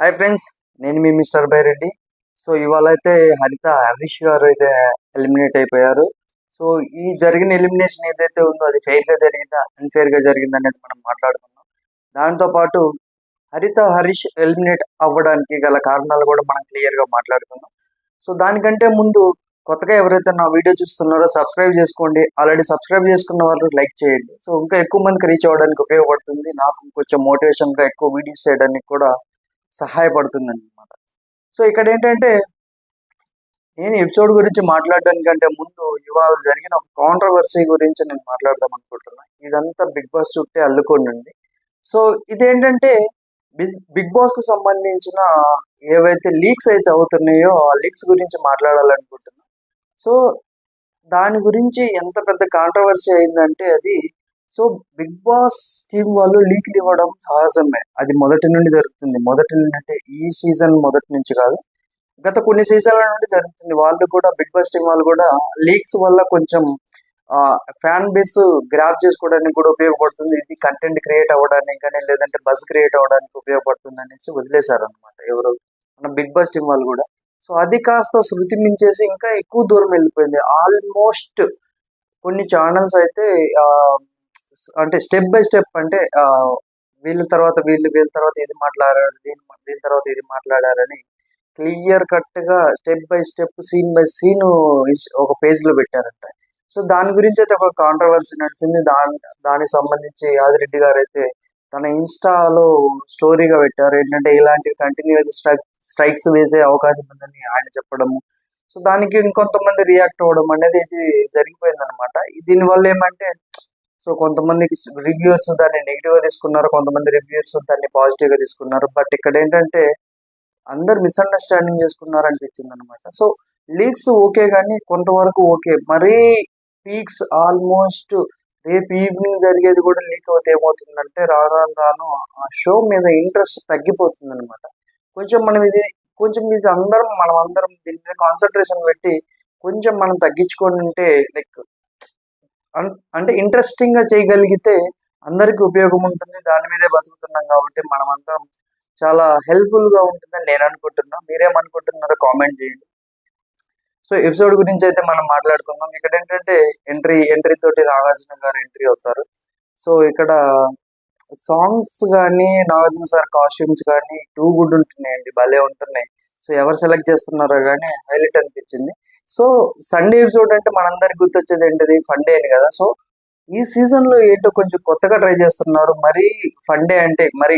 Hi friends, నేను మీ mister Byreddy. So ఇవాళ అయితే హరీష్ గారు అయితే ఎలిమినేట్ అయిపోయారు. సో ఈ జరిగిన ఎలిమినేషన్ ఏదైతే ఉందో అది ఫెయిర్గా జరిగిందా అన్ఫేర్గా జరిగిందా అనేది మనం మాట్లాడుకుందాం. దాంతోపాటు హరీష్ ఎలిమినేట్ అవ్వడానికి గల కారణాలు కూడా మనం క్లియర్గా మాట్లాడుకుందాం. సో దానికంటే ముందు కొత్తగా ఎవరైతే నా వీడియో చూస్తున్నారో సబ్స్క్రైబ్ చేసుకోండి. ఆల్రెడీ సబ్స్క్రైబ్ చేసుకున్న వాళ్ళు లైక్ చేయండి. సో ఇంకా ఎక్కువ మందికి రీచ్ అవ్వడానికి ఉపయోగపడుతుంది. నాకు కొంచెం మోటివేషన్గా ఎక్కువ వీడియోస్ చేయడానికి కూడా సహాయపడుతుంది అన్నమాట. సో ఇక్కడ ఏంటంటే నేను ఎపిసోడ్ గురించి మాట్లాడడానికంటే ముందు ఇవాళ జరిగిన ఒక కాంట్రవర్సీ గురించి నేను మాట్లాడదాం అనుకుంటున్నా. ఇదంతా బిగ్ బాస్ చుట్టే అల్లుకోండి. సో ఇదేంటంటే బిగ్ బాస్ కు సంబంధించిన ఏవైతే లీక్స్ అయితే అవుతున్నాయో ఆ లీక్స్ గురించి మాట్లాడాలనుకుంటున్నా. సో దాని గురించి ఎంత పెద్ద కాంట్రవర్సీ అయిందంటే అది సో బిగ్ బాస్ టీం వాళ్ళు లీక్లు ఇవ్వడం సహజమే. అది మొదటి నుండి జరుగుతుంది. మొదటి నుండి అంటే ఈ సీజన్ మొదటి నుంచి కాదు, గత కొన్ని సీజన్ల నుండి జరుగుతుంది. వాళ్ళు కూడా బిగ్ బాస్ టీం వాళ్ళు కూడా లీక్స్ వల్ల కొంచెం ఫ్యాన్ బేస్ గ్రాప్ చేసుకోవడానికి కూడా ఉపయోగపడుతుంది. ఇది కంటెంట్ క్రియేట్ అవ్వడానికి కానీ లేదంటే బజ్ క్రియేట్ అవ్వడానికి ఉపయోగపడుతుంది అనేసి వదిలేశారు అనమాట ఎవరు మన బిగ్ బాస్ టీం వాళ్ళు కూడా. సో అది కాస్త శృతి మించేసి ఇంకా ఎక్కువ దూరం వెళ్ళిపోయింది. ఆల్మోస్ట్ కొన్ని ఛానల్స్ అయితే అంటే స్టెప్ బై స్టెప్ అంటే వీళ్ళ తర్వాత వీళ్ళ తర్వాత ఇది మాట్లాడారు, దీని తర్వాత ఇది మాట్లాడారని క్లియర్ కట్ గా step by step scene by scene ఒక పేజ్ లో పెట్టారంట. సో దాని గురించి అయితే ఒక కాంట్రవర్సీ నడిచింది. దానికి సంబంధించి యాదిరెడ్డి గారు అయితే తన ఇన్స్టాలో స్టోరీగా పెట్టారు. ఏంటంటే ఇలాంటి కంటిన్యూస్ స్ట్రైక్స్ వేసే అవకాశం ఉందని ఆయన చెప్పడము. సో దానికి ఇంకొంతమంది రియాక్ట్ అవ్వడం అనేది ఇది జరిగిపోయింది అనమాట. దీనివల్ల ఏమంటే సో కొంతమందికి రివ్యూర్స్ దాన్ని నెగిటివ్ గా తీసుకున్నారు, కొంతమంది రివ్యూర్స్ దాన్ని పాజిటివ్ గా తీసుకున్నారు. బట్ ఇక్కడ ఏంటంటే అందరు మిస్అండర్స్టాండింగ్ చేసుకున్నారు అనిపించింది అనమాట. సో లీక్స్ ఓకే కానీ కొంతవరకు ఓకే, మరీ పీక్స్ ఆల్మోస్ట్ రేపు ఈవినింగ్ జరిగేది కూడా లీక్ అవుతే ఏమవుతుందంటే రాను ఆ షో మీద ఇంట్రెస్ట్ తగ్గిపోతుంది అనమాట. కొంచెం ఇది మనం అందరం దీని మీద కాన్సన్ట్రేషన్ పెట్టి కొంచెం మనం తగ్గించుకొని ఉంటే లైక్ అంటే ఇంట్రెస్టింగ్ గా చేయగలిగితే అందరికి ఉపయోగం ఉంటుంది. దాని మీదే బతుకుతున్నాం కాబట్టి మనం అందరం చాలా హెల్ప్ఫుల్ గా ఉంటుందని నేను అనుకుంటున్నా. మీరేమనుకుంటున్నారో కామెంట్ చేయండి. సో ఎపిసోడ్ గురించి అయితే మనం మాట్లాడుకుందాం. ఇక్కడ ఏంటంటే ఎంట్రీ తోటి నాగార్జున గారు ఎంట్రీ అవుతారు. సో ఇక్కడ సాంగ్స్ కానీ నాగార్జున సార్ కాస్ట్యూమ్స్ కానీ టూ గుడ్ ఉంటున్నాయండి, భలే ఉంటున్నాయి. సో ఎవరు సెలెక్ట్ చేస్తున్నారో కానీ హైలైట్ అనిపించింది. సో సండే ఎపిసోడ్ అంటే మనందరికి గుర్తొచ్చేది ఏంటిది, ఫండే అని కదా. సో ఈ సీజన్ లో ఏంటో కొంచెం కొత్తగా ట్రై చేస్తున్నారు. మరీ ఫండే అంటే మరి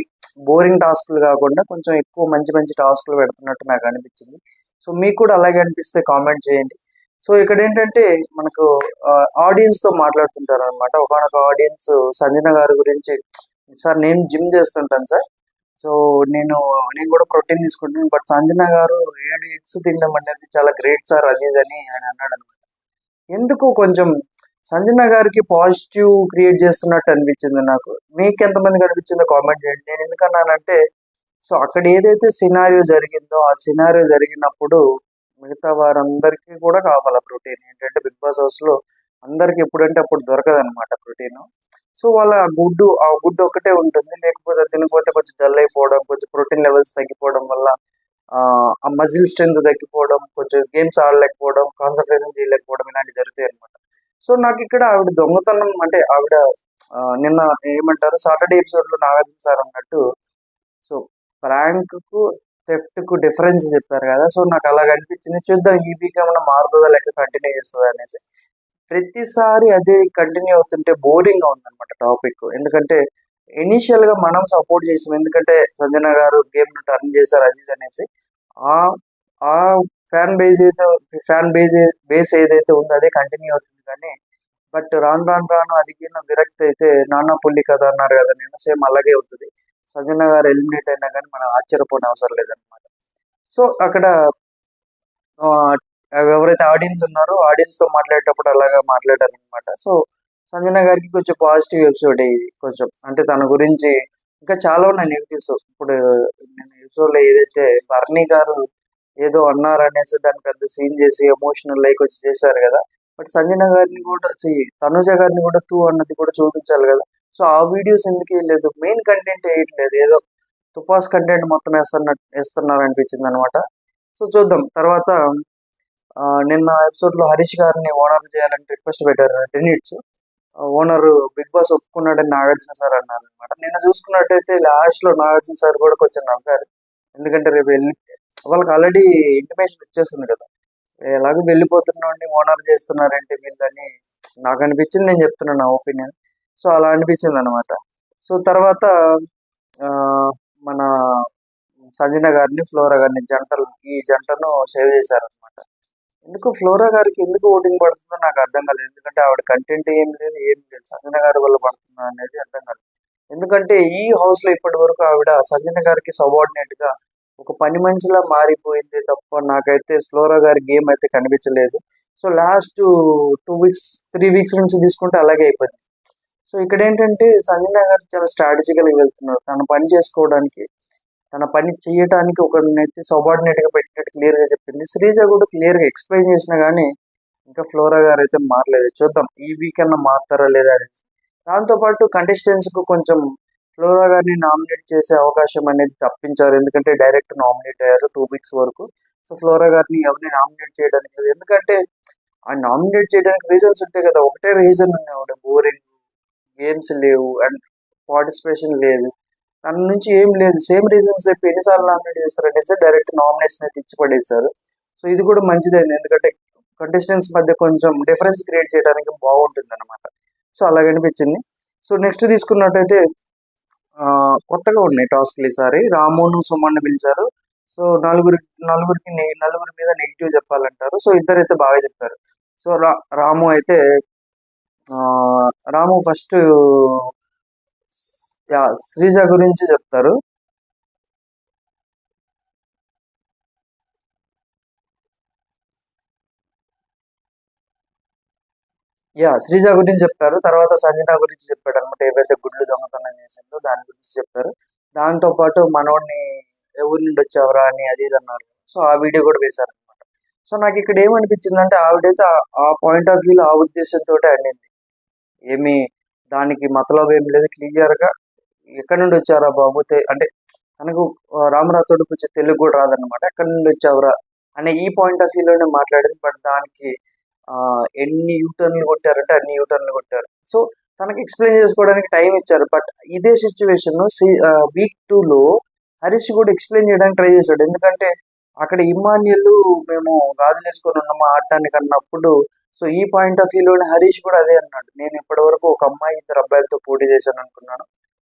బోరింగ్ టాస్క్లు కాకుండా కొంచెం ఎక్కువ మంచి మంచి టాస్క్లు పెడుతున్నట్టు నాకు అనిపించింది. సో మీకు కూడా అలాగే అనిపిస్తే కామెంట్ చేయండి. సో ఇక్కడ ఏంటంటే మనకు ఆడియన్స్ తో మాట్లాడుతుంటారు అనమాట. ఒకనొక ఆడియన్స్ సంజన గారి గురించి, సార్ నేను జిమ్ చేస్తుంటాను సార్, సో నేను కూడా ప్రోటీన్ తీసుకుంటాను, బట్ సంజన గారు 7 ఎగ్స్ తినడం అనేది చాలా గ్రేట్ సార్ అది అని ఆయన అన్నాడు అనమాట. ఎందుకు కొంచెం సంజన గారికి పాజిటివ్ క్రియేట్ చేస్తున్నట్టు అనిపించింది నాకు. మీకు ఎంతమందికి అనిపించిందో కామెంట్ చేయండి. నేను ఎందుకన్నానంటే సో అక్కడ ఏదైతే సినారియో జరిగిందో ఆ సినారియో జరిగినప్పుడు మిగతా వారందరికీ కూడా కావాలి ప్రోటీన్. ఏంటంటే బిగ్ బాస్ హౌస్ లో అందరికి ఎప్పుడంటే అప్పుడు దొరకదు అనమాట ప్రోటీన్. సో వాళ్ళ ఆ గుడ్డు ఒకటే ఉంటుంది, లేకపోతే తినకపోతే కొంచెం డల్ అయిపోవడం, కొంచెం ప్రోటీన్ లెవెల్స్ తగ్గిపోవడం వల్ల ఆ మజిల్ స్ట్రెంత్ తగ్గిపోవడం, కొంచెం గేమ్స్ ఆడలేకపోవడం, కాన్సన్ట్రేషన్ చేయలేకపోవడం ఇలాంటివి జరుగుతాయి అనమాట. సో నాకు ఇక్కడ ఆవిడ దొంగతనం అంటే ఆవిడ నిన్న ఏమంటారు సాటర్డే ఎపిసోడ్ లో నాగార్జున సార్ అన్నట్టు సో ప్రాంక్ కు థెఫ్ట్ కు డిఫరెన్స్ చెప్పారు కదా. సో నాకు అలాగ అనిపించింది. చూద్దాం ఈ వీక్ ఏమైనా మారుతుందా లేక కంటిన్యూ చేస్తుందా అనేసి. ప్రతిసారి అదే కంటిన్యూ అవుతుంటే బోరింగ్ గా ఉందన్నమాట టాపిక్. ఎందుకంటే ఇనీషియల్ గా మనం సపోర్ట్ చేసాం, ఎందుకంటే సంజన గారు గేమ్ ను టర్న్ చేశారు అది ఇది అనేసి. ఆ ఆ బేస్ ఏదైతే ఉందో అదే కంటిన్యూ అవుతుంది కానీ బట్ రాను అది విరక్తి అయితే నాన్న పుల్లి కథ అన్నారు కదా, నేను సేమ్ అలాగే అవుతుంది. సంజన గారు ఎలిమినేట్ అయినా కానీ మనం ఆశ్చర్యపోయిన అవసరం లేదనమాట. సో అక్కడ ఎవరైతే ఆడియన్స్ ఉన్నారో ఆడియన్స్ తో మాట్లాడేటప్పుడు అలాగా మాట్లాడారు అనమాట. సో సంజన గారికి కొంచెం పాజిటివ్ ఎపిసోడ్ ఇది. కొంచెం అంటే తన గురించి ఇంకా చాలా ఉన్నాయి నెగిటివ్స్. ఇప్పుడు నేను ఎపిసోడ్ లో ఏదైతే బర్నీ గారు ఏదో అన్నారు అనేసి దాన్ని పెద్ద సీన్ చేసి ఎమోషనల్ లైక్ వచ్చి చేశారు కదా. బట్ సంజన గారిని కూడా తనుజ గారిని కూడా తూ అన్నది కూడా చూపించాలి కదా. సో ఆ వీడియోస్ ఎందుకు వేయలేదు, మెయిన్ కంటెంట్ వేయట్లేదు, ఏదో తుపాస్ కంటెంట్ మొత్తం వేస్తున్నారు అనిపించింది అనమాట. సో చూద్దాం తర్వాత. నిన్న ఎపిసోడ్లో హరీష్ గారిని ఓనర్ చేయాలని రిక్వెస్ట్ పెట్టారు 10 minutes. ఓనర్ బిగ్ బాస్ ఒప్పుకున్నాడని నాగార్జున సార్ అన్నారు అనమాట. నిన్న చూసుకున్నట్టయితే లాస్ట్లో నాగార్జున సార్ కూడా కొంచెం నవ్వారు. ఎందుకంటే రేపు వాళ్ళకి ఆల్రెడీ ఇంటిమేషన్ వచ్చేస్తుంది కదా, ఎలాగో వెళ్ళిపోతున్నాండి ఓనర్ చేస్తున్నారంటే వీళ్ళని నాకు అనిపించింది, నేను చెప్తున్నాను నా ఒపీనియన్. సో అలా అనిపించింది అనమాట. సో తర్వాత మన సంజన గారిని ఫ్లోరా గారిని ఈ జంటను సేవ్ చేశారనమాట. ఎందుకు ఫ్లోరా గారికి ఎందుకు ఓటింగ్ పడుతుందో నాకు అర్థం కాలేదు. ఎందుకంటే ఆవిడ కంటెంట్ ఏం లేదు సంజన గారి వల్ల పడుతుందా అనేది అర్థం కాలేదు. ఎందుకంటే ఈ హౌస్ లో ఇప్పటి వరకు ఆవిడ సంజన గారికి సబార్డినేట్ గా ఒక పని మనిషిలా మారిపోయింది తప్ప నాకైతే ఫ్లోరా గారి గేమ్ అయితే కనిపించలేదు. సో లాస్ట్ 2 weeks 3 weeks నుంచి తీసుకుంటే అలాగే అయిపోయింది. సో ఇక్కడ ఏంటంటే సంజన గారు చాలా స్ట్రాటజికల్గా వెళ్తున్నారు. తన పని చేసుకోవడానికి, తన పని చేయడానికి ఒకరినైతే సబార్డినేట్ గా పెట్టినట్టు క్లియర్ గా చెప్పింది. శ్రీజ కూడా క్లియర్ గా ఎక్స్ప్లెయిన్ చేసినా గానీ ఇంకా ఫ్లోరా గారు అయితే మారలేదు. చూద్దాం ఈ వీక్ అన్నా మారుతారా లేదా అనేది. దాంతోపాటు కంటెస్టెంట్స్ కు కొంచెం ఫ్లోరా గారిని నామినేట్ చేసే అవకాశం అనేది తప్పించారు. ఎందుకంటే డైరెక్ట్ నామినేట్ అయ్యారు 2 weeks వరకు. సో ఫ్లోరా గారిని ఎవరిని నామినేట్ చేయడానికి లేదు. ఎందుకంటే ఆ నామినేట్ చేయడానికి రీజన్స్ ఉంటాయి కదా, ఒకటే రీజన్ ఉన్నాయి, బోరింగ్, గేమ్స్ లేవు అండ్ పార్టిసిపేషన్ లేదు, తన నుంచి ఏం లేదు. సేమ్ రీజన్స్ చెప్పి ఎన్నిసార్లు నామినేట్ చేస్తారంటే డైరెక్ట్ నామినేషన్ అయితే ఇచ్చి పడేశారు. సో ఇది కూడా మంచిదైంది, ఎందుకంటే కంటెస్టెంట్స్ మధ్య కొంచెం డిఫరెన్స్ క్రియేట్ చేయడానికి బాగుంటుంది అనమాట. సో అలాగనిపించింది. సో నెక్స్ట్ తీసుకున్నట్టయితే కొత్తగా ఉన్నాయి టాస్క్లు ఈసారి. రామును సుమన్ను పిలిచారు. సో నలుగురి మీద నెగిటివ్ చెప్పాలంటారు. సో ఇద్దరైతే బాగా చెప్పారు. సో రాము ఫస్ట్ శ్రీజ గురించి చెప్తారు. శ్రీజ గురించి చెప్పారు. తర్వాత సంజన గురించి చెప్పాడు అనమాట. ఏవైతే గుడ్లు దొంగతనం చేసిందో దాని గురించి చెప్పారు. దాంతో పాటు మనోడిని ఎవరి నుండి వచ్చావరా అని అది ఇది అన్నారు. సో ఆ వీడియో కూడా వేశారు అనమాట. సో నాకు ఇక్కడ ఏమనిపించిందంటే ఆవిడైతే ఆ పాయింట్ ఆఫ్ వ్యూలో ఆ ఉద్దేశంతో అండింది. ఏమి దానికి మతలబ్ ఏం లేదు, క్లియర్ గా ఎక్కడి నుండి వచ్చారా బాబు అంటే తనకు రామరాథోడు కొంచెం తెలుగు కూడా రాదనమాట. ఎక్కడి నుండి వచ్చావురా అనే ఈ పాయింట్ ఆఫ్ వ్యూలోనే మాట్లాడింది. బట్ దానికి ఎన్ని యూటర్న్లు కొట్టారంటే అన్ని యూటర్న్లు కొట్టారు. సో తనకి ఎక్స్ప్లెయిన్ చేసుకోవడానికి టైం ఇచ్చారు. బట్ ఇదే సిచ్యువేషన్ week 2లో హరీష్ కూడా ఎక్స్ప్లెయిన్ చేయడానికి ట్రై చేశాడు. ఎందుకంటే అక్కడ ఇమ్మాన్యుల్ మేము గాజులు వేసుకొని ఉన్నాము ఆడటానికి అన్నప్పుడు, సో ఈ పాయింట్ ఆఫ్ వ్యూలోనే హరీష్ కూడా అదే అన్నాడు. నేను ఇప్పటి వరకు ఒక అమ్మాయి 2 అబ్బాయిలతో పోటీ చేశాను అనుకున్నాను,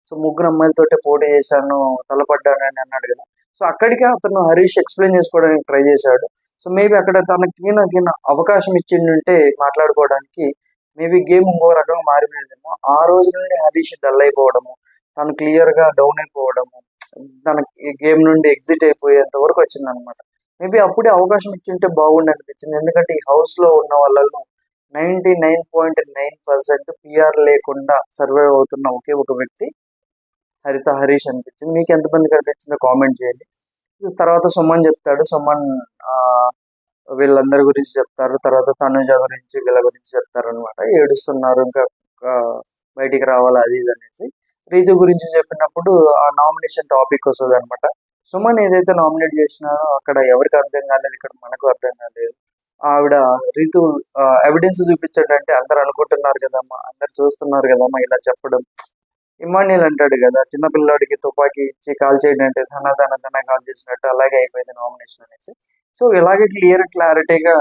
సో 3 అమ్మాయిలతోటే పోటీ చేశాను, తలపడ్డానని అన్నాడు కదా. సో అక్కడికే అతను హరీష్ ఎక్స్ప్లెయిన్ చేసుకోవడానికి ట్రై చేశాడు. సో మేబీ అక్కడ తనకి అవకాశం ఇచ్చిండుంటే మాట్లాడుకోవడానికి మేబీ గేమ్ ఇంకో రకంగా మారిపోయేదేమో. ఆ రోజు నుండి హరీష్ డల్ అయిపోవడము, తను క్లియర్ గా డౌన్ అయిపోవడము, తనకి గేమ్ నుండి ఎగ్జిట్ అయిపోయేంత వరకు వచ్చింది అనమాట. మేబీ అప్పుడే అవకాశం ఇచ్చింటే బాగుండి అనిపించింది. ఎందుకంటే ఈ హౌస్ లో ఉన్న వాళ్ళలో 99.9% పిఆర్ లేకుండా సర్వైవ్ అవుతున్న ఒకే ఒక వ్యక్తి హరీష్ అనిపించింది. మీకు ఎంతమందికి అనిపించిందో కామెంట్ చేయండి. తర్వాత సుమన్ చెప్తాడు. సుమన్ వీళ్ళందరి గురించి చెప్తారు. తర్వాత తనుజ గురించి వీళ్ళ గురించి చెప్తారు అనమాట. ఏడుస్తున్నారు, ఇంకా బయటికి రావాలి అది ఇది అనేసి. రీతు గురించి చెప్పినప్పుడు ఆ నామినేషన్ టాపిక్ వస్తుంది అనమాట. సుమన్ ఏదైతే నామినేట్ చేసినారో అక్కడ ఎవరికి అర్థం కాలేదు, ఇక్కడ మనకు అర్థం కాలేదు. ఆవిడ రీతు ఎవిడెన్స్ చూపించాడంటే అందరు అనుకుంటున్నారు కదమ్మా, అందరు చూస్తున్నారు కదమ్మా ఇలా చెప్పడం. ఇమాన్యుల్ అంటాడు కదా, చిన్నపిల్లాడికి తుపాకీ ఇచ్చి కాల్ చేయడం అంటే ధన కాల్ చేసినట్టు అలాగే అయిపోయింది నామినేషన్ అనేసి. సో ఇలాగే క్లారిటీగా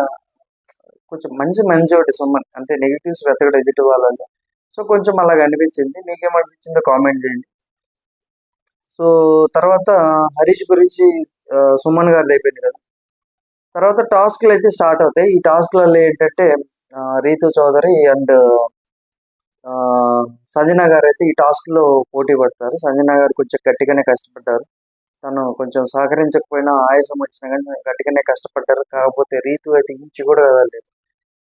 కొంచెం మంచి ఒకటి సుమన్ అంటే నెగిటివ్స్ వెతకడం ఎదుటి వాళ్ళలో. సో కొంచెం అలాగ అనిపించింది. మీకేమనిపించిందో కామెంట్ చేయండి. సో తర్వాత హరీష్ గురించి సుమన్ గారిది అయిపోయింది కదా. తర్వాత టాస్క్లు అయితే స్టార్ట్ అవుతాయి. ఈ టాస్క్లలో ఏంటంటే రీతు చౌదరి అండ్ సంజన గారు అయితే ఈ టాస్క్ లో పోటీ పడతారు. సంజన గారు కొంచెం గట్టిగానే కష్టపడ్డారు. తను కొంచెం సహకరించకపోయినా ఆయాసం వచ్చినా కానీ గట్టిగానే కష్టపడ్డారు. కాకపోతే రీతు అయితే ఇంచి కూడా కదలేదు.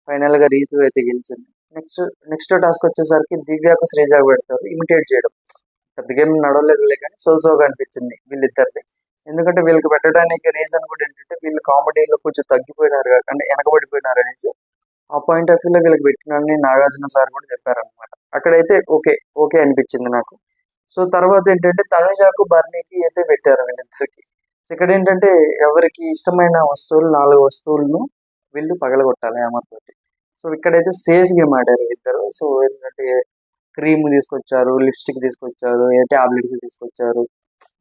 ఫైనల్ గా రీతు అయితే గెలిచింది. నెక్స్ట్ టాస్క్ వచ్చేసరికి దివ్యాకు శ్రీజాకు పెడతారు ఇమిటేట్ చేయడం. పెద్దగా ఏం నడవలేదులే కానీ సోగా అనిపించింది వీళ్ళిద్దరిది. ఎందుకంటే వీళ్ళకి పెట్టడానికి రీజన్ కూడా ఏంటంటే వీళ్ళు కామెడీలో కొంచెం తగ్గిపోయినారు అంటే వెనకబడిపోయినారు అనేసి ఆ పాయింట్ ఆఫ్ వ్యూలో వీళ్ళకి పెట్టినని నాగార్జున సార్ కూడా చెప్పారనమాట. అక్కడైతే ఓకే అనిపించింది నాకు. సో తర్వాత ఏంటంటే తనుజాకు బర్నీకి అయితే పెట్టారు వీళ్ళిద్దరికి. సో ఇక్కడ ఏంటంటే ఎవరికి ఇష్టమైన వస్తువులు 4 వస్తువులను వీళ్ళు పగలగొట్టాలి హ్యామర్ తోటి. సో ఇక్కడైతే సేఫ్ గేమ్ ఆడారు ఇద్దరు. సో ఏంటంటే క్రీమ్ తీసుకొచ్చారు, లిప్స్టిక్ తీసుకొచ్చారు, ఏ టాబ్లెట్స్ తీసుకొచ్చారు,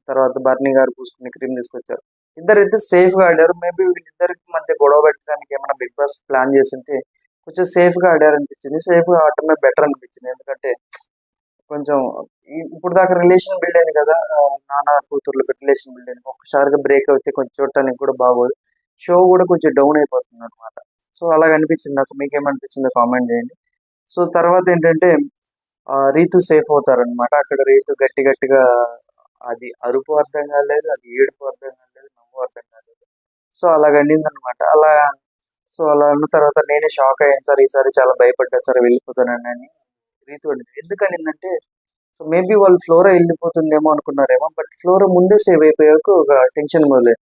తర్వాత బర్నీ గారు పూసుకునే క్రీమ్ తీసుకొచ్చారు. ఇద్దరైతే సేఫ్ గా ఆడారు. మేబీ వీళ్ళిద్దరికి మధ్య గొడవ పెట్టడానికి ఏమైనా బిగ్ బాస్ ప్లాన్ చేస్తుంటే కొంచెం సేఫ్ గా ఆడారు అనిపించింది. సేఫ్ గా ఆడటమే బెటర్ అనిపించింది. ఎందుకంటే కొంచెం ఇప్పుడు దాకా రిలేషన్ బిల్డ్ అయింది కదా, నాన్న కూతుర్లు రిలేషన్ బిల్డ్ అయింది. ఒక్కసారిగా బ్రేక్ అయితే కొంచెం చూడటానికి కూడా బాగోదు. షో కూడా కొంచెం డౌన్ అయిపోతుంది అనమాట. సో అలాగ అనిపించింది నాకు. మీకేమనిపించిందో కామెంట్ చేయండి. సో తర్వాత ఏంటంటే రీతు సేఫ్ అవుతారనమాట. అక్కడ రీతు గట్టి గట్టిగా, అది అరుపు అర్థం కాలేదు, అది ఏడుపు అర్థం కాలేదు, నవ్వు అర్థం కాలేదు. సో అలాగ అనింది అనమాట. అలా అన్న తర్వాత నేనే షాక్ అయ్యాను సార్, ఈసారి చాలా భయపడ్డా సార్ వెళ్ళిపోతానని అని రీతు అనింది. ఎందుకనిందంటే సో మేబీ వాళ్ళు ఫ్లోరా వెళ్ళిపోతుందేమో అనుకున్నారేమో, బట్ ఫ్లోరా ముందే సేవ్ అయిపోయాక ఒక టెన్షన్ మొదలైంది.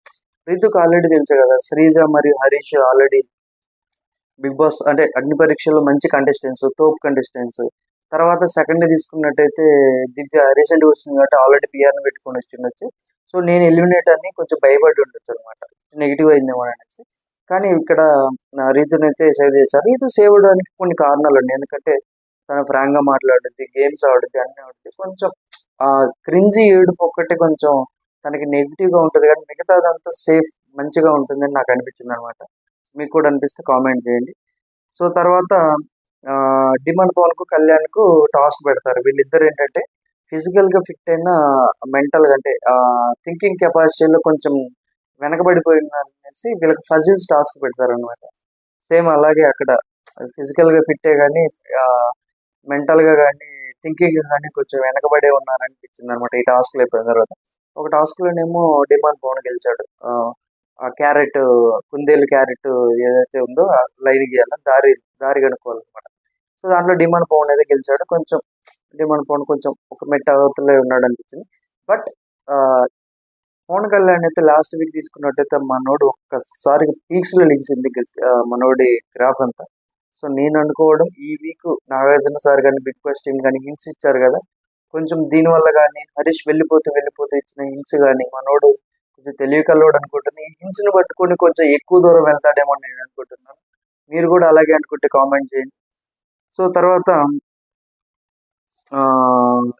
రీతుకు ఆల్రెడీ తెలుసు కదా, శ్రీజ మరియు హరీష్ ఆల్రెడీ బిగ్ బాస్ అంటే అగ్ని పరీక్షలో మంచి కంటెస్టెంట్స్, తోపు కంటెస్టెంట్స్. తర్వాత సెకండ్ తీసుకున్నట్టయితే దివ్య రీసెంట్గా వచ్చింది కాబట్టి ఆల్రెడీ పిఆర్ని పెట్టుకొని వచ్చిండొచ్చు. సో నేను ఎలిమినేట్ అని కొంచెం భయపడి ఉండొచ్చు అనమాట, నెగిటివ్ అయిందేమో అనేసి. కానీ ఇక్కడ నా రీతుని అయితే సేవ్ చేశారు. రీతు సేవ్ అవడానికి కొన్ని కారణాలు ఉన్నాయి. ఎందుకంటే తను ఫ్రాంక్ గా మాట్లాడుద్ది, గేమ్స్ ఆడుద్ది, అన్నీ ఆడుద్ది. కొంచెం ఆ క్రింజీ ఏడుపు ఒక్కటి కొంచెం తనకి నెగిటివ్ గా ఉంటుంది, కానీ మిగతాదంతా సేఫ్ మంచిగా ఉంటుందని నాకు అనిపించింది అనమాట. మీకు కూడా అనిపిస్తే కామెంట్ చేయండి. సో తర్వాత డిమాండ్ పవన్ కు కళ్యాణ్ కు టాస్క్ పెడతారు. వీళ్ళిద్దరు ఏంటంటే ఫిజికల్ గా ఫిట్ అయిన, మెంటల్ గా అంటే థింకింగ్ కెపాసిటీలో కొంచెం వెనకబడిపోయిన అనేసి వీళ్ళకి ఫజిల్స్ టాస్క్ పెడతారు అనమాట. సేమ్ అలాగే అక్కడ ఫిజికల్ గా ఫిట్టే కానీ మెంటల్ గా కానీ థింకింగ్ కానీ కొంచెం వెనకబడే ఉన్నారనిపించింది అనమాట ఈ టాస్క్ అయిపోయిన తర్వాత. ఒక టాస్క్ లోనేమో డిమాండ్ పవన్ గెలిచాడు. ఆ క్యారెట్, కుందేలు క్యారెట్ ఏదైతే ఉందో లైన్ గీయాల దారి దారి కనుక్కోవాలన్నమాట. సో దాంట్లో డిమాండ్ పవన్ అయితే గెలిచాడు. కొంచెం డిమాండ్ పవన్ కొంచెం ఒక మెట్ట అవతలే ఉన్నాడు అనిపించింది. బట్ పవన్ కళ్యాణ్ అయితే లాస్ట్ వీక్ తీసుకున్నట్టయితే మనోడు ఒక్కసారిగా పీక్స్ లో లెగిసింది మనోడి గ్రాఫ్ అంతా. సో నేను అనుకోవడం ఈ వీక్ నాగార్జున సార్ కానీ బిగ్ బాస్ టీం కానీ హింట్స్ ఇచ్చారు కదా, కొంచెం దీనివల్ల కానీ హరీష్ వెళ్ళిపోతూ ఇచ్చిన హింట్స్ కానీ మనోడు కొంచెం తెలివి కలవాడు అనుకుంటున్నాను. ఈ హింట్స్ ని పట్టుకొని కొంచెం ఎక్కువ దూరం వెళ్తాడేమో అని నేను అనుకుంటున్నాను. మీరు కూడా అలాగే అనుకుంటే కామెంట్ చేయండి. సో తర్వాత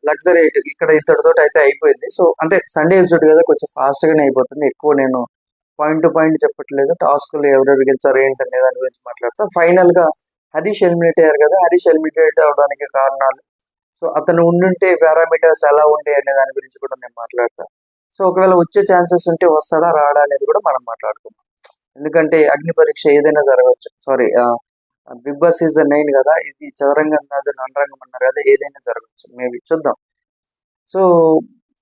లగ్జరీ ఇక్కడ ఇతడితో అయితే అయిపోయింది. సో అంటే సండే ఎపిసోడ్ కదా, కొంచెం ఫాస్ట్ గానే అయిపోతుంది. ఎక్కువ నేను పాయింట్ టు పాయింట్ చెప్పట్లేదు. టాస్క్లు ఎవరెవరు గెలిచారు ఏంటనే దాని గురించి మాట్లాడతా. ఫైనల్ గా హరీష్ ఎలిమినేట్ అయ్యారు కదా, హరీష్ ఎలిమినేట్ అవడానికి కారణాలు, సో అతను ఉండుంటే పారామీటర్స్ ఎలా ఉంటాయి అనే దాని గురించి కూడా నేను మాట్లాడతా. సో ఒకవేళ వచ్చే ఛాన్సెస్ ఉంటే వస్తాడా రాడా అనేది కూడా మనం మాట్లాడుకుందాం. ఎందుకంటే అగ్ని పరీక్ష ఏదైనా జరగవచ్చు. సారీ, బిగ్ బాస్ సీజన్ 9 కదా, ఇది చదరంగం కాదు రణరంగం అన్నారు కదా, ఏదైనా జరగవచ్చు. మేబీ చూద్దాం. సో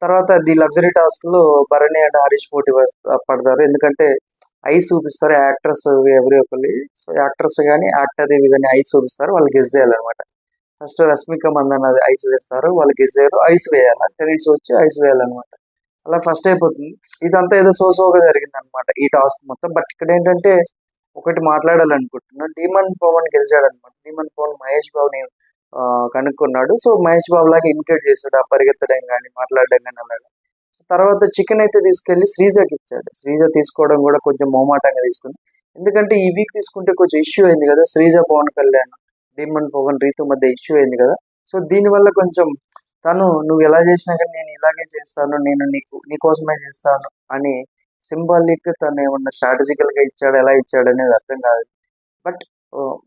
తర్వాత ది లగ్జరీ టాస్క్ లో భరణి అండ్ హరీష్ పోటీ పడతారు. ఎందుకంటే ఐస్ చూపిస్తారు యాక్టర్స్ ఎవరి ఒకరి. సో యాక్టర్స్ కానీ యాక్టర్ ఇవి కానీ ఐస్ చూపిస్తారు, వాళ్ళు గెస్ చేయాలన్నమాట. ఫస్ట్ రష్మిక మందన్న ఐస్ వేస్తారు, వాళ్ళు గెస్ చేయరు, ఐస్ వేయాలి, టెనిట్స్ వచ్చి ఐస్ వేయాలన్నమాట. అలా ఫస్ట్ అయిపోతుంది. ఇదంతా ఏదో సోగా జరిగింది అనమాట ఈ టాస్క్ మొత్తం. బట్ ఇక్కడ ఏంటంటే ఒకటి మాట్లాడాలనుకుంటున్నా, డీమన్ పవన్ గెలిచాడు అనమాట. డీమన్ పవన్ మహేష్ బాబుని కనుక్కున్నాడు. సో మహేష్ బాబు లాగా ఇమిటేట్ చేస్తాడు, ఆ పరిగెత్తడం కానీ మాట్లాడడం కానీ అలాగా. తర్వాత చికెన్ అయితే తీసుకెళ్లి శ్రీజకి ఇచ్చాడు. శ్రీజ తీసుకోవడం కూడా కొంచెం మొహమాటంగా తీసుకుంది. ఎందుకంటే ఈ వీక్ తీసుకుంటే కొంచెం ఇష్యూ అయింది కదా, శ్రీజ పవన్ కళ్యాణ్, డీమన్ పవన్ రీతు మధ్య ఇష్యూ అయింది కదా. సో దీనివల్ల కొంచెం తను నువ్వు ఎలా చేసినా కానీ నేను ఇలాగే చేస్తాను, నేను నీకోసమే చేస్తాను అని సింబాలిక్ తను ఏమన్నా స్ట్రాటజికల్ గా ఇచ్చాడు, ఎలా ఇచ్చాడు అనేది అర్థం కాదు. బట్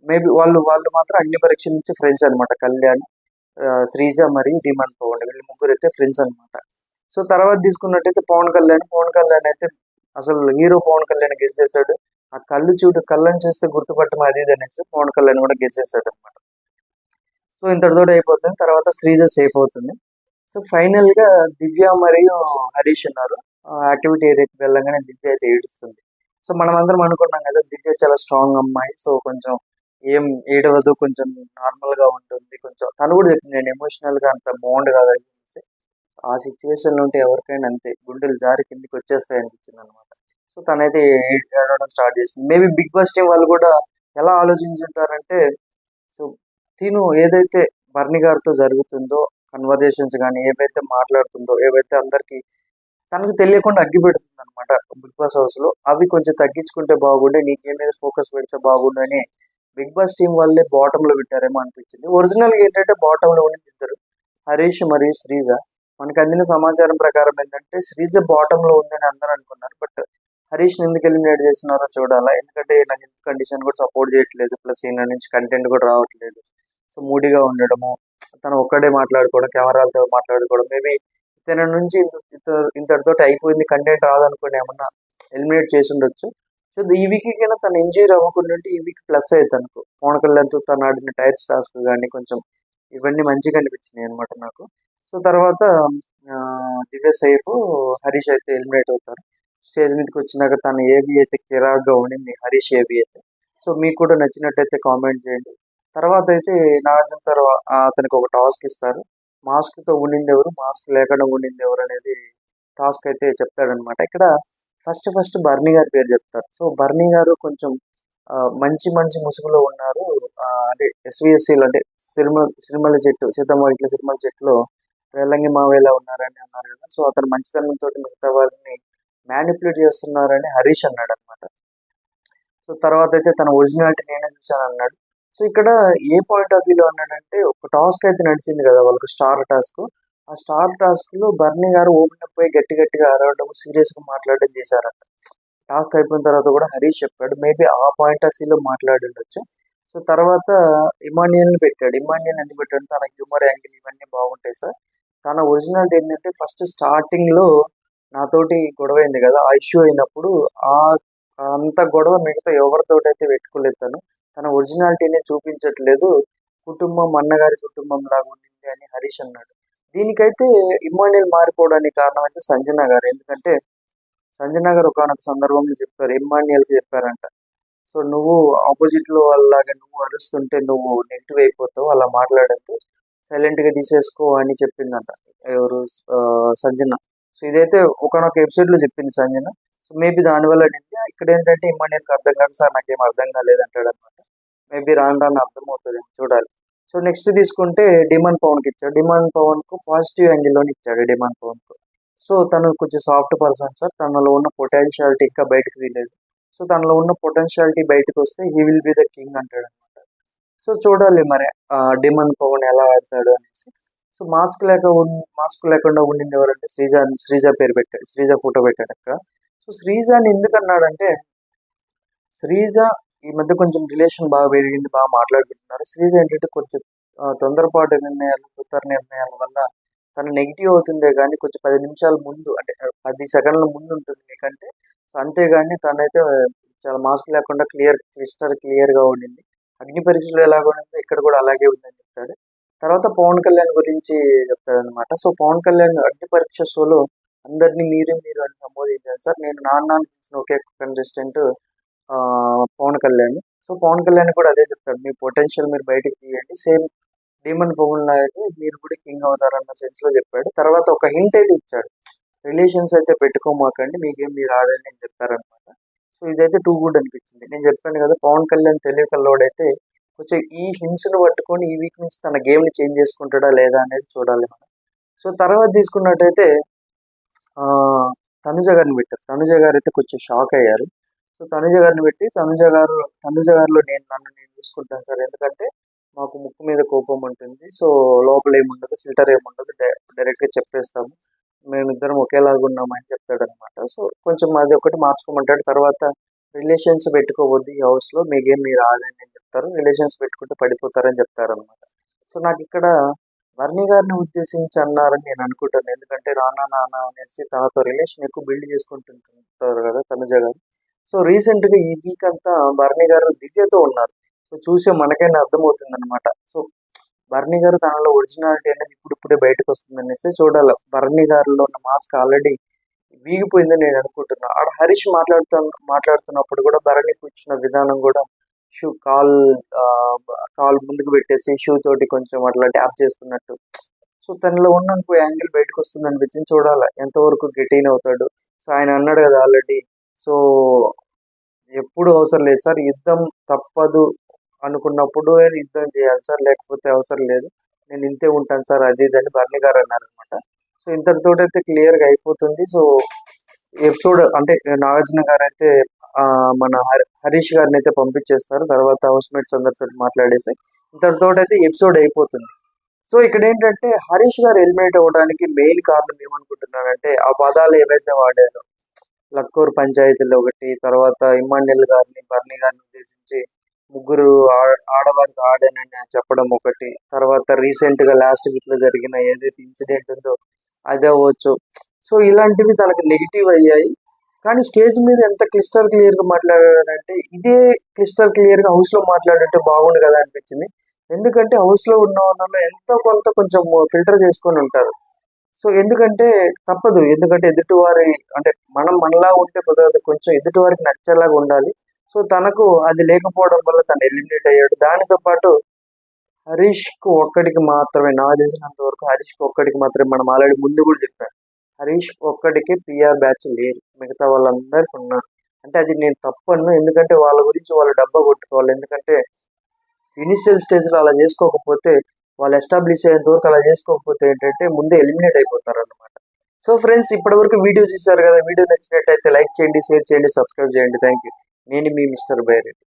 మేబీ వాళ్ళు మాత్రం అగ్ని పరీక్ష నుంచి ఫ్రెండ్స్ అనమాట. కళ్యాణ్, శ్రీజ మరియు డిమాండ్ పవన్ వీళ్ళు ముగ్గురు అయితే ఫ్రెండ్స్ అనమాట. సో తర్వాత తీసుకున్నట్టయితే పవన్ కళ్యాణ్ అయితే అసలు హీరో పవన్ కళ్యాణ్ గెస్ చేశాడు. ఆ కళ్ళని చూస్తే గుర్తుపట్టడం అది ఇది అనేసి పవన్ కళ్యాణ్ కూడా గెస్ చేశాడు అనమాట. సో ఇంతటితో అయిపోతుంది. తర్వాత శ్రీజ సేఫ్ అవుతుంది. సో ఫైనల్ గా దివ్య మరియు హరీష్ ఉన్నారు. యాక్టివిటీ ఏరియాకి వెళ్ళగానే దివ్య అయితే ఏడుస్తుంది. సో మనం అందరం అనుకున్నాం కదా దివ్య చాలా స్ట్రాంగ్ అమ్మాయి, సో కొంచెం ఏం ఏడవదు, కొంచెం నార్మల్ గా ఉంటుంది. కొంచెం తను కూడా చెప్పింది నేను ఎమోషనల్ గా అంత బాండ్ కాదు అని. ఆ సిచ్యువేషన్ లో ఉంటే ఎవరికైనా అంతే గుండెలు జారి కిందికి వచ్చేస్తాయి అనిపించింది అనమాట. సో తనైతే ఏడవడం స్టార్ట్ చేసింది. మేబీ బిగ్ బాస్ టీం వాళ్ళు కూడా ఎలా ఆలోచించుంటారంటే, సో తిను ఏదైతే బర్ని గారితో జరుగుతుందో కన్వర్జేషన్స్ కానీ ఏవైతే మాట్లాడుతుందో, ఏవైతే అందరికి తనకు తెలియకుండా అగ్గి పెడుతుంది అనమాట బిగ్ బాస్ హౌస్ లో, అవి కొంచెం తగ్గించుకుంటే బాగుండే, నీకేం మీద ఫోకస్ పెడితే బాగుండు అని బిగ్ బాస్ టీం వాళ్ళే బాటమ్ లో పెట్టారేమో అనిపించింది. ఒరిజినల్ గా ఏంటంటే బాటమ్ లో ఉండి ఇద్దరు, హరీష్ మరియు శ్రీజ. మనకు అందిన సమాచారం ప్రకారం ఏంటంటే శ్రీజ బాటమ్ లో ఉందని అందరూ అనుకున్నారు. బట్ హరీష్ ఎందుకు ఎలిమినేట్ చేస్తున్నారో చూడాలా, ఎందుకంటే నాకు హెల్త్ కండిషన్ కూడా సపోర్ట్ చేయట్లేదు, ప్లస్ ఈయన నుంచి కంటెంట్ కూడా రావట్లేదు. సో మూడీగా ఉండడము, తను ఒక్కడే మాట్లాడుకోవడం, కెమెరాలతో మాట్లాడుకోవడం, మేబీ ఇతని నుంచి ఇంతటితో అయిపోయింది, కంటెంట్ రాదనుకుని ఏమన్నా ఎలిమినేట్ చేసి ఉండొచ్చు. సో ఈ వీక్ కన్నా తను ఎంజాయ్ అవ్వకుండా ఈ వీక్ ప్లస్ అయితే తనకు పవన్ కళ్యాణ్తో తను ఆడిన టైర్స్ టాస్క్ కానీ కొంచెం ఇవన్నీ మంచిగా అనిపించినాయి అనమాట నాకు. సో తర్వాత దివ్య సేఫ్, హరీష్ అయితే ఎలిమినేట్ అవుతారు. స్టేజ్ మీదకి వచ్చినాక తను ఏవి అయితే కిరాక్గా ఉండింది హరీష్ ఏవి అయితే. సో మీకు కూడా నచ్చినట్టయితే కామెంట్ చేయండి. తర్వాత అయితే నాగార్జున సార్ అతనికి ఒక టాస్క్ ఇస్తారు. మాస్క్తో ఉండింది ఎవరు, మాస్క్ లేకుండా ఉండింది ఎవరు అనేది టాస్క్ అయితే చెప్తాడనమాట. ఇక్కడ ఫస్ట్ బర్నీ గారి పేరు చెప్తారు. సో బర్నీ గారు కొంచెం మంచి మంచి ముసుగులో ఉన్నారు. అంటే ఎస్విఎస్సీలు అంటే సిరిమల చెట్టు, సీతమ్మ ఇట్ల సిరిమల చెట్టులో రేలంగి మావేలా ఉన్నారని అన్నారు కదా. సో అతను మంచితనంతో మిగతా వారిని మ్యానిపులేట్ చేస్తున్నారని హరీష్ అన్నాడు అనమాట. సో తర్వాత అయితే తన ఒరిజినాలిటీ నేనే చూశాను అన్నాడు. సో ఇక్కడ ఏ పాయింట్ ఆఫ్ వ్యూలో అన్నాడంటే, ఒక టాస్క్ అయితే నడిచింది కదా వాళ్ళకు, స్టార్ టాస్క్. ఆ స్టార్ టాస్క్ లో బర్నీ గారు ఓపెన్ పోయి గట్టిగా అరవడం, సీరియస్ గా మాట్లాడడం చేశారంట. టాస్క్ అయిపోయిన తర్వాత కూడా హరీష్ చెప్పాడు, మేబీ ఆ పాయింట్ ఆఫ్ వ్యూలో మాట్లాడి ఉండొచ్చు. సో తర్వాత ఇమాన్యుయల్ని పెట్టాడు. ఇమాన్యుయల్ ఎందుకు పెట్టాడు, తన హ్యూమర్ యాంగిల్ ఇవన్నీ బాగుంటాయి సార్. తన ఒరిజినాలిటీ ఏంటంటే, ఫస్ట్ స్టార్టింగ్ లో నాతోటి గొడవ అయింది కదా, ఆ ఇష్యూ అయినప్పుడు ఆ అంత గొడవ మిగతా ఎవరితోటి అయితే పెట్టుకోలేదు. తన ఒరిజినాలిటీని చూపించట్లేదు, కుటుంబం అన్నగారి కుటుంబం లాగా ఉండింది అని హరీష్ అన్నాడు. దీనికైతే ఇమ్మాన్యుయల్ మారిపోవడానికి కారణం అయితే సంజన గారు. ఎందుకంటే సంజన గారు ఒకనొక సందర్భంలో చెప్పారు, ఇమ్మాన్యుయల్కి చెప్పారంట, సో నువ్వు ఆపోజిట్ లో వాళ్ళలాగా నువ్వు అరుస్తుంటే నువ్వు నెగిటివ్ అయిపోతావు, అలా మాట్లాడద్దు, సైలెంట్ గా తీసేసుకో అని చెప్పిందంట ఎవరు, సంజన. సో ఇదైతే ఒకనొక ఎపిసోడ్ లో చెప్పింది సంజన. సో మేబీ దానివల్ల ఇక్కడ ఏంటంటే ఇమ్మాన్యుయల్కి అర్థం కాదు సార్, నాకేం అర్థం కాలేదు అంటాడు అనమాట. మేబీ రాను అర్థం అవుతుంది, చూడాలి. సో నెక్స్ట్ తీసుకుంటే డిమాండ్ పవన్ కి ఇచ్చాడు. డిమాండ్ పవన్ కు పాజిటివ్ యాంగిల్లోని ఇచ్చాడు డిమాండ్ పవన్ కు. సో తను కొంచెం సాఫ్ట్ పర్సన్ సార్, తనలో ఉన్న పొటెన్షియాలిటీ ఇంకా బయటకు తీయలేదు. సో తనలో ఉన్న పొటెన్షియాలిటీ బయటకు వస్తే he will be the king అంటాడు అనమాట. సో చూడాలి మరి డిమాండ్ పవన్ ఎలా ఆడతాడు అనేసి. సో మాస్క్ లేకుండా ఉండింది ఎవరంటే శ్రీజ పేరు పెట్టాడు, శ్రీజ ఫోటో పెట్టాడు అక్కడ. సో శ్రీజని ఎందుకు అన్నాడంటే, శ్రీజ ఈ మధ్య కొంచెం రిలేషన్ బాగా పెరిగింది, బాగా మాట్లాడుకుంటున్నారు. శ్రీజ ఏంటంటే కొంచెం తొందరపాటు నిర్ణయాలు, ఉత్తర నిర్ణయాల వల్ల తను నెగిటివ్ అవుతుందే కానీ కొంచెం 10 నిమిషాల ముందు, అంటే 10 సెకండ్ల ముందు ఉంటుంది మీకంటే. సో అంతేగాని తనైతే చాలా మాస్క్ లేకుండా క్లియర్ గా ఉండింది. అగ్ని పరీక్షలు ఎలాగ ఉండిందో ఇక్కడ కూడా అలాగే ఉందని చెప్తాడు. తర్వాత పవన్ కళ్యాణ్ గురించి చెప్తాడు అనమాట. సో పవన్ కళ్యాణ్ అగ్ని పరీక్ష షోలో అందరినీ మీరు అని సంబోధించాను సార్, నేను నాన్న ఒకే కంటెస్టెంట్ పవన్ కళ్యాణ్. సో పవన్ కళ్యాణ్ కూడా అదే చెప్తాడు, మీ పొటెన్షియల్ మీరు బయటకు తీయండి, సేమ్ డీమన్ పవన్ లాగే మీరు కూడా కింగ్ అవుతారన్న సెన్స్ లో చెప్పాడు. తర్వాత ఒక హింట్ అయితే ఇచ్చాడు, రిలేషన్స్ అయితే పెట్టుకోమాకండి, మీకేం మీరు ఆడండి అని చెప్పారనమాట. సో ఇదైతే టూ గుడ్ అనిపించింది. నేను చెప్పాను కదా, పవన్ కళ్యాణ్ తెలియకల్లోడైతే కొంచెం ఈ హింట్స్ ను పట్టుకొని ఈ వీక్ నుంచి తన గేమ్ ని చేంజ్ చేసుకుంటాడా లేదా అనేది చూడాలి మనం. సో తర్వాత తీసుకున్నట్టయితే తనుజ గారిని పెట్టారు. తనుజ గారు అయితే కొంచెం షాక్ అయ్యారు. సో తనుజ గారిని పెట్టి తనుజ గారిలో నన్ను నేను చూసుకుంటాను సార్, ఎందుకంటే మాకు ముక్కు మీద కోపం ఉంటుంది, సో లోపల ఏముండదు, ఫిల్టర్ ఏముండదు, డైరెక్ట్గా చెప్పేస్తాము, మేమిద్దరం ఒకేలాగా ఉన్నామని చెప్తాడు అనమాట. సో కొంచెం అది ఒకటి మార్చుకోమంటాడు. తర్వాత రిలేషన్స్ పెట్టుకోవద్దు ఈ హౌస్లో, మీకేం మీరు ఆడండి అని చెప్తారు, రిలేషన్స్ పెట్టుకుంటే పడిపోతారని చెప్తారనమాట. సో నాకు ఇక్కడ వర్ణి గారిని ఉద్దేశించి అన్నారని నేను అనుకుంటాను, ఎందుకంటే నాన్న అనేసి తనతో రిలేషన్ ఎక్కువ బిల్డ్ చేసుకుంటుంటారు కదా తనుజ గారు. సో రీసెంట్గా ఈ వీక్ అంతా వర్ణి గారు దివ్యతో ఉన్నారు. సో చూసే మనకైనా అర్థమవుతుంది అనమాట. సో బర్నీ గారు తనలో ఒరిజినాలిటీ అనేది ఇప్పుడే బయటకు వస్తుంది అనేసి చూడాలి. బర్నీ గారిలో ఉన్న మాస్క్ ఆల్రెడీ వీగిపోయిందని నేను అనుకుంటున్నాను. ఆడ హరీష్ మాట్లాడుతున్నప్పుడు కూడా బర్నీ కూర్చున్న విధానం కూడా షూ కాల్ ముందుకు పెట్టేసి షూ తోటి కొంచెం అట్లా ట్యాప్ చేస్తున్నట్టు. సో తనలో ఉన్న ఇంకో యాంగిల్ బయటకు వస్తుంది అనిపించింది. చూడాలి ఎంతవరకు గెటీన్ అవుతాడు. సో ఆయన అన్నాడు కదా ఆల్రెడీ, సో ఎప్పుడు అవసరం లేదు సార్, యుద్ధం తప్పదు అనుకున్నప్పుడు యుద్ధం చేయాలి సార్, లేకపోతే అవసరం లేదు, నేను ఇంతే ఉంటాను సార్ అది ఇది అని బర్నీ గారు అన్నారనమాట. సో ఇంతటితో అయితే క్లియర్గా అయిపోతుంది. సో ఎపిసోడ్ అంటే నాగార్జున గారు అయితే మన హరీష్ గారిని అయితే పంపించేస్తారు. తర్వాత హౌస్ మేట్స్ అందరితో మాట్లాడేసి ఇంతటితో అయితే ఎపిసోడ్ అయిపోతుంది. సో ఇక్కడ ఏంటంటే హరీష్ గారు ఎలిమినేట్ అవ్వడానికి మెయిన్ కారణం ఏమనుకుంటున్నానంటే ఆ పదాలు ఏవైతే వాడారో, లక్కూరు పంచాయతీలో ఒకటి, తర్వాత ఇమ్మాన్యుల్ గారిని బర్నీ గారిని ఉద్దేశించి ముగ్గురు ఆడవారికి ఆడానని చెప్పడం ఒకటి, తర్వాత రీసెంట్ గా లాస్ట్ వీక్ లో జరిగిన ఏదైతే ఇన్సిడెంట్ ఉందో అదే అవ్వచ్చు. సో ఇలాంటివి తనకు నెగిటివ్ అయ్యాయి. కానీ స్టేజ్ మీద ఎంత క్లిస్టర్ క్లియర్ గా మాట్లాడారంటే ఇదే క్లిస్టర్ క్లియర్ గా హౌస్ లో మాట్లాడంటే బాగుండు కదా అనిపించింది. ఎందుకంటే హౌస్ లో ఉన్న వాళ్ళలో ఎంతో కొంత కొంచెం ఫిల్టర్ చేసుకొని ఉంటారు. సో ఎందుకంటే తప్పదు, ఎందుకంటే ఎదుటివారి అంటే మనం మనలా ఉంటే కుదరదు, కొంచెం ఎదుటివారికి నచ్చేలాగా ఉండాలి. సో తనకు అది లేకపోవడం వల్ల తను ఎలిమినేట్ అయ్యాడు. దానితో పాటు హరీష్ కు ఒక్కడికి మాత్రమే, నాకు తెలిసినంత వరకు హరీష్ కు ఒక్కడికి మాత్రమే, మనం ఆల్రెడీ ముందు కూడా చెప్పాను, హరీష్ ఒక్కడికి పిఆర్ బ్యాచ్ లేదు, మిగతా వాళ్ళందరికీ ఉన్నారు. అంటే అది నేను తప్పను, ఎందుకంటే వాళ్ళ గురించి వాళ్ళు డబ్బా కొట్టుకోవాలి. ఎందుకంటే ఇనిషియల్ స్టేజ్ లో అలా చేసుకోకపోతే, వాళ్ళు ఎస్టాబ్లిష్ అయ్యేంత వరకు అలా చేసుకోకపోతే ఏంటంటే ముందే ఎలిమినేట్ అయిపోతారు అన్నమాట. సో ఫ్రెండ్స్, ఇప్పటి వరకు వీడియో చూసారు కదా. వీడియో నచ్చినట్టయితే లైక్ చేయండి, షేర్ చేయండి, సబ్స్క్రైబ్ చేయండి. Thank you. నేను మీ మిస్టర్ బైరెడ్డి.